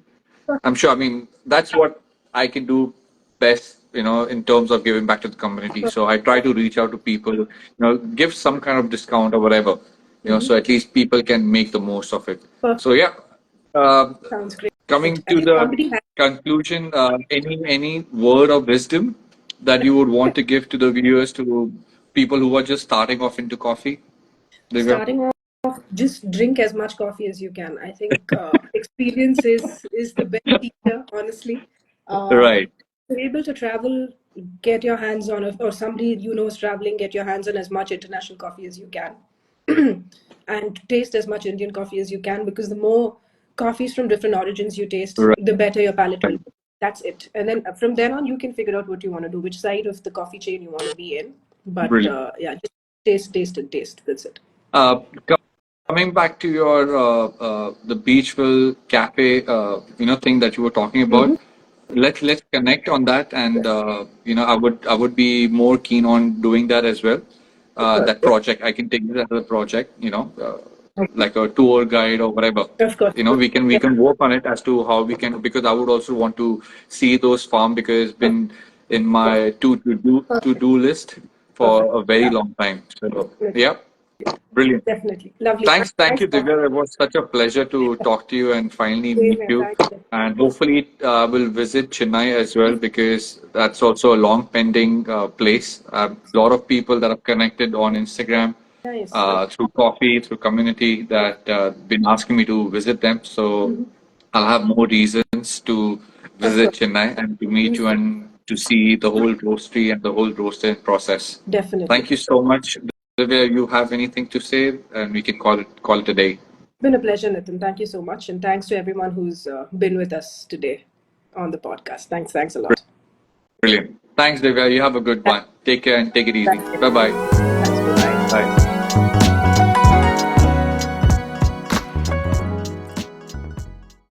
I'm sure. I mean, that's what I can do best, in terms of giving back to the community. So I try to reach out to people, give some kind of discount or whatever, Mm-hmm. so at least people can make the most of it. Perfect. So yeah, uh, Sounds great. coming And to if the somebody has, conclusion, any word of wisdom that you would want to give to the viewers, to people who are just starting off into coffee, Divya? starting off, just drink as much coffee as you can. I think experience is the best teacher, honestly. Right, If you're able to travel, get your hands on, or somebody is traveling, get your hands on as much international coffee as you can. And taste as much Indian coffee as you can, because the more coffees from different origins you taste, right, the better your palate will be. That's it. And then from then on, you can figure out what you want to do, which side of the coffee chain you want to be in. But brilliant. yeah, taste, taste, and taste. That's it. Uh, Coming back to your the Beachville cafe, thing that you were talking about. Let's connect on that, and Yes. I would be more keen on doing that as well. Of course. That project, I can take it as a project, like a tour guide or whatever. Of course. We can work on it as to how we can, because I would also want to see those farm, because it's been in my to do list for Perfect. a very long time. So Definitely. yeah, brilliant. Definitely. Lovely. Thank Thanks you, so much. Divya. It was such a pleasure to talk to you and finally Same meet here. you. Thank you. And hopefully, we'll visit Chennai as well, because that's also a long pending place. A lot of people that have connected on Instagram, Nice. through coffee, through community, that been asking me to visit them. So I'll have more reasons to Of visit course. Chennai and to meet Please you do. and to see the whole roastery and the whole roasting process. Definitely. Thank you so much. Divya, you have anything to say, and we can call it a day. Been a pleasure, Nitin. Thank you so much. And thanks to everyone who's been with us today on the podcast. Thanks. Thanks a lot. Brilliant. Thanks, Divya. You have a good one. Take care and take it easy. Thank you. Bye bye.